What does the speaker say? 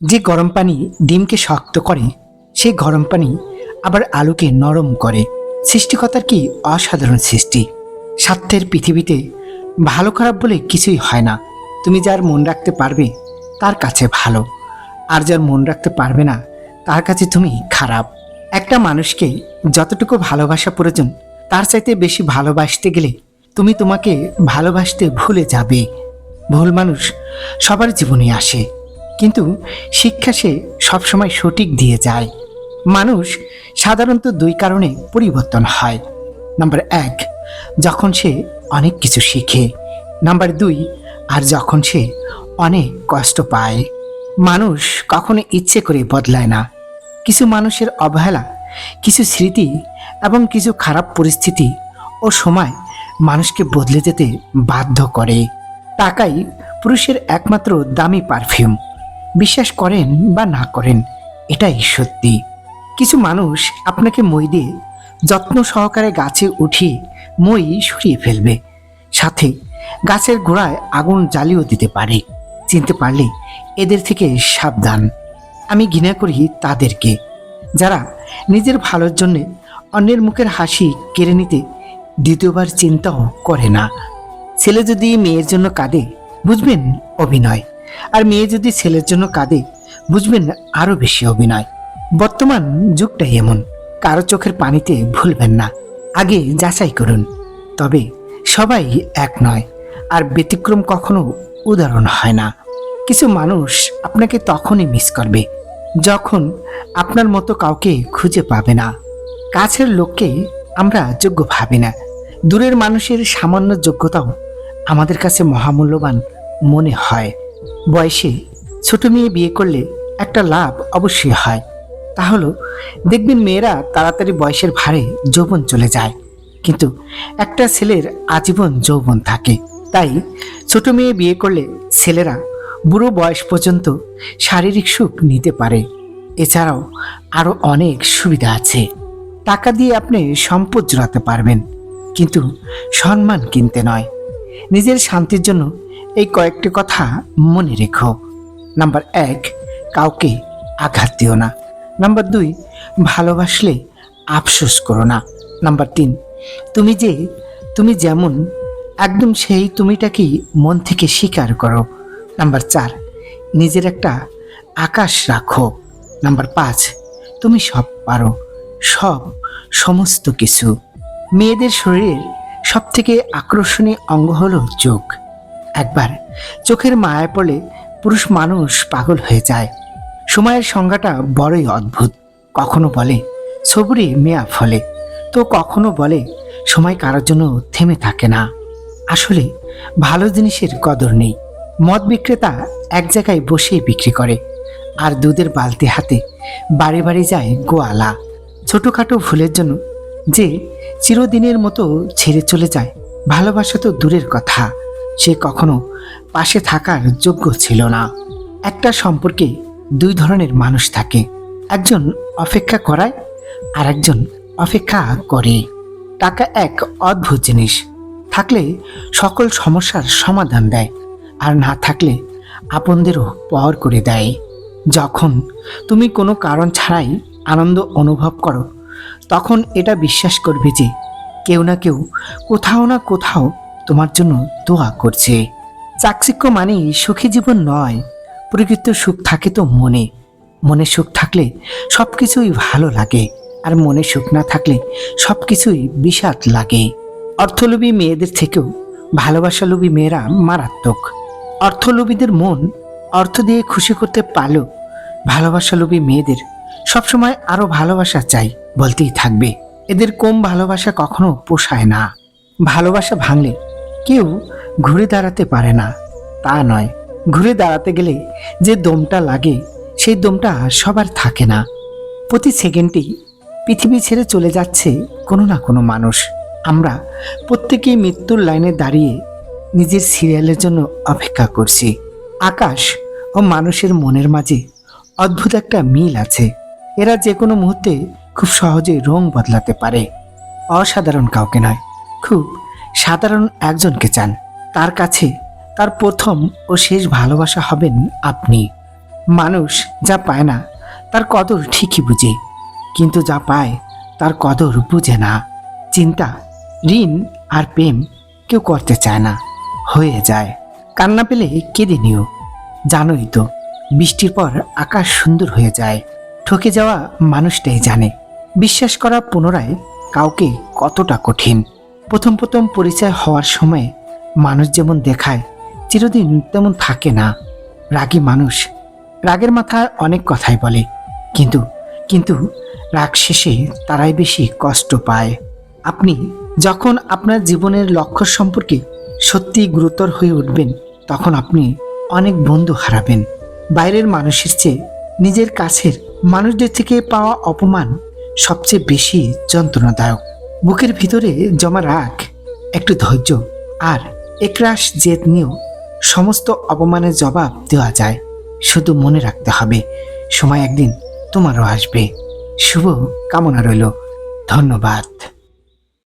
যে গরম পানি ডিমকে শক্ত করে, সেই গরম পানি আবার আলুকে নরম করে। সৃষ্টিকর্তার কি অসাধারণ সৃষ্টি! স্বার্থের পৃথিবীতে ভালো খারাপ বলে কিছুই হয় না। তুমি যার মন রাখতে পারবে তার কাছে ভালো, আর যার মন রাখতে পারবে না তার কাছে তুমি খারাপ। একটা মানুষকে যতটুকু ভালোবাসা প্রয়োজন তার চাইতে বেশি ভালোবাসতে গেলে তুমি তোমাকে ভালোবাসতে ভুলে যাবে। ভুল মানুষ সবার জীবনে আসে, কিন্তু শিক্ষা সে সবসময় সঠিক দিয়ে যায়। মানুষ সাধারণত দুই কারণে পরিবর্তন হয়। নাম্বার এক, যখন সে অনেক কিছু শিখে। নাম্বার দুই, আর যখন সে অনেক কষ্ট পায়। মানুষ কখনো ইচ্ছে করে বদলায় না। কিছু মানুষের অবহেলা, কিছু স্মৃতি এবং কিছু খারাপ পরিস্থিতি ও সময় মানুষকে বদলে যেতে বাধ্য করে। টাকাই পুরুষের একমাত্র দামি পারফিউম। বিশ্বাস করেন বা না করেন, এটাই সত্যি। কিছু মানুষ আপনাকে মই দিয়ে যত্ন সহকারে গাছে উঠিয়ে মই সরিয়ে ফেলবে, সাথে গাছের গোড়ায় আগুন জ্বালিয়েও দিতে পারে। চিনতে পারলে এদের থেকে সাবধান। আমি ঘৃণা করি তাদেরকে যারা নিজের ভালোর জন্যে অন্যের মুখের হাসি কেড়ে নিতে দ্বিতীয়বার চিন্তাও করে না। ছেলে যদি মেয়ের জন্য কাঁদে, বুঝবেন অভিনয়। আর মেয়ে যদি ছেলের জন্য কাঁদে, বুঝবেন আরো বেশি অভিনয়। বর্তমান যুগটাই এমন। কারো চোখের পানিতে ভুলবেন না, আগে যাচাই করুন। তবে সবাই এক নয়, আর ব্যতিক্রম কখনো উদাহরণ হয় না। কিছু মানুষ আপনাকে তখনই মিস করবে যখন আপনার মতো কাউকে খুঁজে পাবে না। কাছের লোককে আমরা যোগ্য ভাবি না, দূরের মানুষের সামান্য যোগ্যতাও আমাদের কাছে মহামূল্যবান মনে হয়। বয়সে ছোট মেয়ে বিয়ে করলে একটা লাভ অবশ্যই হয়, তা হলো দেখবেন মেয়েরা তাড়াতাড়ি বয়সের ভারে যৌবন চলে যায়, কিন্তু একটা ছেলের আজীবন যৌবন থাকে। তাই ছোট মেয়ে বিয়ে করলে ছেলেরা বুড়ো বয়স পর্যন্ত শারীরিক সুখ নিতে পারে। এছাড়াও আরো অনেক সুবিধা আছে। টাকা দিয়ে আপনি সম্পদ জোড়াতে পারবেন, কিন্তু সম্মান কিনতে নয়। নিজের শান্তির জন্য এই কয়েকটি কথা মনে রেখো। নাম্বার এক, কাউকে আঘাত দিও না। নাম্বার দুই, ভালোবাসলে আফসোস করো না। নাম্বার তিন, তুমি যেমন একদম সেই তুমিটাকেই মন থেকে স্বীকার করো। নাম্বার চার, নিজের একটা আকাশ রাখো। নাম্বার পাঁচ, তুমি সব পারো, সব, সমস্ত কিছু। মেয়েদের শরীরের সব থেকে আকর্ষণীয় অঙ্গ হলো চোখ। একবার চোখের মায়ায় পড়লে পুরুষ মানুষ পাগল হয়ে যায়। সময়ের সংজ্ঞাটা বড়ই অদ্ভুত। কখনো বলে সবুরে মেয়া ফলে, তো কখনো বলে সময় কারোর জন্য থেমে থাকে না। আসলে ভালো জিনিসের কদর নেই। মদ বিক্রেতা এক জায়গায় বসেই বিক্রি করে, আর দুধের বালতি হাতে বাড়ি বাড়ি যায় গোয়ালা। ছোটখাটো ভুলের জন্য যে চিরদিনের মতো ছেড়ে চলে যায়, ভালোবাসা তো দূরের কথা, সে কখনো পাশে থাকার যোগ্য ছিল না। একটা সম্পর্কে দুই ধরনের মানুষ থাকে, একজন অপেক্ষা করায় আর একজন অপেক্ষা করে। টাকা এক অদ্ভুত জিনিস, থাকলে সকল সমস্যার সমাধান দেয়, আর না থাকলে আপনদেরও পর করে দেয়। যখন তুমি কোনো কারণ ছাড়াই আনন্দ অনুভব করো, তখন এটা বিশ্বাস করবে যে কেউ না কেউ কোথাও না কোথাও তোমার জন্য দোয়া করছে। চাকচিক্য মানেই সুখী জীবন নয়। প্রকৃত সুখ থাকে তো মনে। মনে সুখ থাকলে সব কিছুই ভালো লাগে, আর মনে সুখ না থাকলে সব কিছুই বিষাদ লাগে। অর্থলোভী মেয়েদের থেকেও ভালোবাসালোভী মেয়েরা মারাত্মক। অর্থলোভীদের মন অর্থ দিয়ে খুশি করতে পারলেও ভালোবাসালোভী মেয়েদের সবসময় আরো ভালোবাসা চাই বলতেই থাকবে। এদের কম ভালোবাসা কখনো পোষায় না। ভালোবাসা ভাঙলে কেউ ঘুরে দাঁড়াতে পারে না, তা নয়। ঘুরে দাঁড়াতে গেলে যে দমটা লাগে, সেই দমটা সবার থাকে না। প্রতি সেকেন্ডেই পৃথিবী ছেড়ে চলে যাচ্ছে কোনো না কোনো মানুষ। আমরা প্রত্যেকেই মৃত্যুর লাইনে দাঁড়িয়ে নিজের সিরিয়ালের জন্য অপেক্ষা করছি। আকাশ ও মানুষের মনের মাঝে অদ্ভুত একটা মিল আছে। এরা যে কোনো মুহূর্তে খুব সহজে রং বদলাতে পারে। অসাধারণ কাউকে নয়, খুব সাধারণ একজনকে চান। তার কাছে তার প্রথম ও শেষ ভালোবাসা হবেন আপনি। মানুষ যা পায় না তার কদর ঠিকই বুঝে, কিন্তু যা পায় তার কদর বুঝে না। চিন্তা, ঋণ আর প্রেম কেউ করতে চায় না, হয়ে যায়। কান্না পেলে কেঁদে নিও, জানোই তো বৃষ্টির পর আকাশ সুন্দর হয়ে যায়। ঠকে যাওয়া মানুষটাই জানে বিশ্বাস করা পুনরায় কাউকে কতটা কঠিন। প্রথম প্রথম পরিচয় হওয়ার সময় মানুষ যেমন দেখায় চিরদিন তেমন থাকে না। রাগী মানুষ রাগের মাথায় অনেক কথাই বলে, কিন্তু কিন্তু রাগ শেষে তারাই বেশি কষ্ট পায়। আপনি যখন আপনার জীবনের লক্ষ্য সম্পর্কে সত্যি গুরুতর হয়ে উঠবেন, তখন আপনি অনেক বন্ধু হারাবেন। বাইরের মানুষের চেয়ে নিজের কাছের মানুষদের থেকে পাওয়া অপমান সবচেয়ে বেশি যন্ত্রণাদায়ক। বুকের ভিতরে জমা রাগ, একটু ধৈর্য আর একরাশ জেদ নিয়েও সমস্ত অপমানের জবাব দেওয়া যায়। শুধু মনে রাখতে হবে, সময় একদিন তোমারও আসবে। শুভ কামনা রইল। ধন্যবাদ।